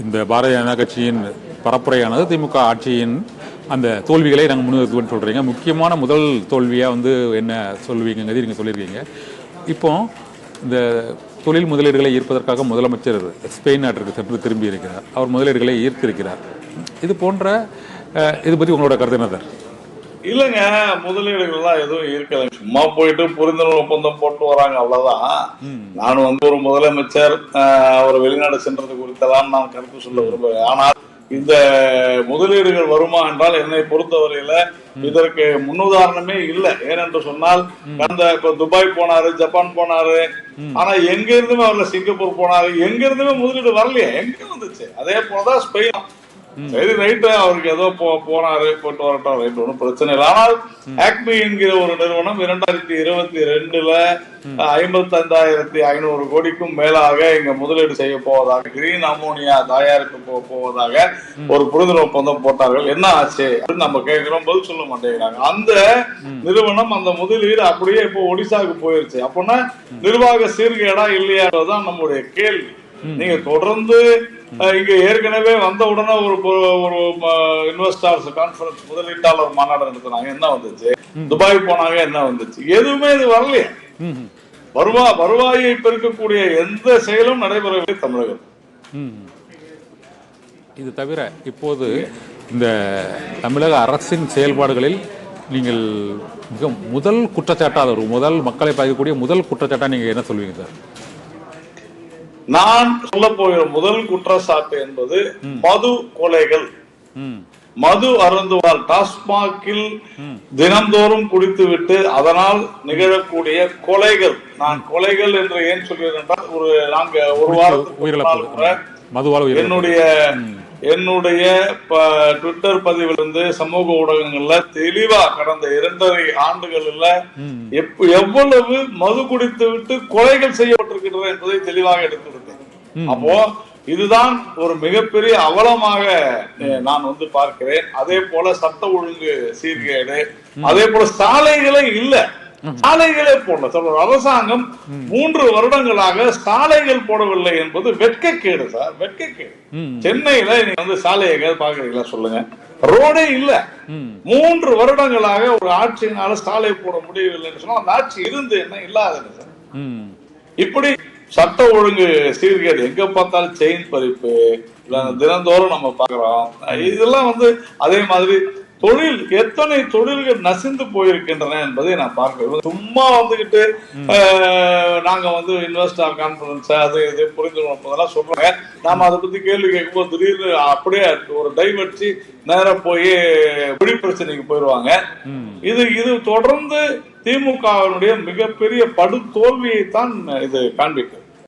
இந்த பாரதிய ஜனதா கட்சியின் பரப்புரையானது திமுக ஆட்சியின் அந்த தோல்விகளை நாங்கள் முன்னிறுத்துவோம்னு சொல்கிறீங்க. முக்கியமான முதல் தோல்வியாக வந்து என்ன சொல்லுவீங்கிறது நீங்கள் சொல்லியிருக்கீங்க. இப்போ இந்த தொழில் முதலீடுகளை ஈர்ப்பதற்காக முதலமைச்சர் ஸ்பெயின் நாட்டிற்கு சென்று திரும்பி இருக்கிறார். அவர் முதலீடுகளை ஈர்த்திருக்கிறார். இது போன்ற இது பற்றி உங்களோட கருத்து என்ன சார்? இல்லைங்க, முதலீடுகள்லாம் எதுவும் இருக்கல. சும்மா போயிட்டு புரிந்துணர்வு ஒப்பந்தம் போட்டு வராங்க, அவ்வளவுதான். நான் வந்து ஒரு முதலமைச்சர் அவர் வெளிநாடு சென்றது குறித்தெல்லாம் நான் கருத்து சொல்ல விரும்புகிறேன். ஆனால் இந்த முதலீடுகள் வருமா என்றால் என்னை பொறுத்தவரையில இதற்கு முன்னுதாரணமே இல்லை. ஏனென்று சொன்னால் இப்ப துபாய் போனாரு, ஜப்பான் போனாரு, ஆனா எங்க இருந்துமே வரல. சிங்கப்பூர் போனாரு, எங்க இருந்துமே முதலீடு வரலையே. எங்க வந்துச்சு? அதே போலதான் ஸ்பெயின். சரி, ரைட்டு, அவருக்கு ஏதோ போனாரு, போட்டு வரட்டும், ரைட், ஒன்றும் பிரச்சனை இல்லை. ஆனால் ஆக்மி என்கிற ஒரு நிறுவனம் 2022 55,500 கோடிக்கும் மேலாக இங்க முதலீடு செய்ய போவதாக, கிரீன் அமோனியா தயாரிப்பு போவதாக ஒரு புரிந்துணர்வு ஒப்பந்தம் போட்டார்கள். என்ன ஆச்சு அப்படின்னு நம்ம கேட்கிறோம், பதில் சொல்ல மாட்டேங்கிறாங்க. அந்த நிறுவனம், அந்த முதலீடு அப்படியே இப்போ ஒடிசாவுக்கு போயிருச்சு. அப்படின்னா நிர்வாக சீர்கேடா இல்லையான்றதுதான் நம்முடைய கேள்வி. நீங்க தொடர்ந்து இங்க ஏற்கனவே வந்த உடனே ஒரு இன்வெஸ்டர்ஸ் கான்ஃபரன்ஸ், முதலீட்டாளர் மாநாடு நடத்தினாங்க, என்ன வந்துச்சு? துபாய் போனாங்க, என்ன வந்துச்சு? எதுவுமே இது வரலையே. வருவாயை பெருக்கக்கூடிய எந்த செயலும் நடைபெறவில்லை தமிழகத்தில். இது தவிர இப்போது இந்த தமிழக அரசின் செயல்பாடுகளில் நீங்கள் மிக முதல் குற்றச்சாட்டாக, முதல் மக்களை பாதிக்கக்கூடிய முதல் குற்றச்சாட்டா நீங்க என்ன சொல்வீங்க சார்? நான் சொல்ல போகிற முதல் குற்றச்சாட்டு என்பது மது கொலைகள். மது அருந்துவால் டாஸ்மாகில் தினந்தோறும் குடித்துவிட்டு அதனால் நிகழக்கூடிய கொலைகள். நான் கொலைகள் என்று ஏன் சொல்கிறேன் என்றால், ஒரு வாரத்துக்கு என்னுடைய ட்விட்டர் பதிவிலிருந்து சமூக ஊடகங்கள்ல தெளிவா கடந்த 2.5 ஆண்டுகள்ல எவ்வளவு மது குடித்து விட்டு கொலைகள் செய்யப்பட்டிருக்கிறது என்பதை தெளிவாக எடுத்துவிட்டேன். அப்போ இதுதான் ஒரு மிகப்பெரிய அவலமாக நான் வந்து பார்க்கிறேன். அதே போல சட்ட ஒழுங்கு சீர்கேடு, அதே போல சாலைகளே இல்ல, சாலைகளே போடல. சொல்ற அரசாங்கம் 3 வருடங்களாக சாலைகள் போடவில்லை என்பது வெட்கக்கேடு சார், வெட்கக்கேடு. சென்னையில நீங்க வந்து சாலையை பாக்குறீங்களா சொல்லுங்க? ரோடே இல்ல. 3 வருடங்களாக ஒரு ஆட்சியினால சாலை போட முடியவில்லைன்னு சொன்னா அந்த ஆட்சி இருந்து என்ன இல்லாதது சார். இப்படி சட்ட ஒழுங்கு சீர்கேடு, எங்க பார்த்தாலும் செயின் பறிப்பு தினந்தோறும் நம்ம பாக்குறோம். இதெல்லாம் வந்து அதே மாதிரி எத்தனை தொழில்கள் நசிந்து போயிருக்கின்றன என்பதை நான் பார்க்கிறேன். சும்மா வந்துகிட்டு நாங்க வந்து இன்வெஸ்டர் கான்ஃபரன்ஸ் அது இது புரிந்துணர்வு சொல்றாங்க. நாம அதை பத்தி கேள்வி கேட்கும்போது திடீர்னு அப்படியே ஒரு டைவர்ச்சி நேரம் போய் மொழி பிரச்சனைக்கு போயிடுவாங்க. இது தொடர்ந்து திமுகவினுடைய மிகப்பெரிய படு தோல்வியை தான் இது காண்பிக்கும்.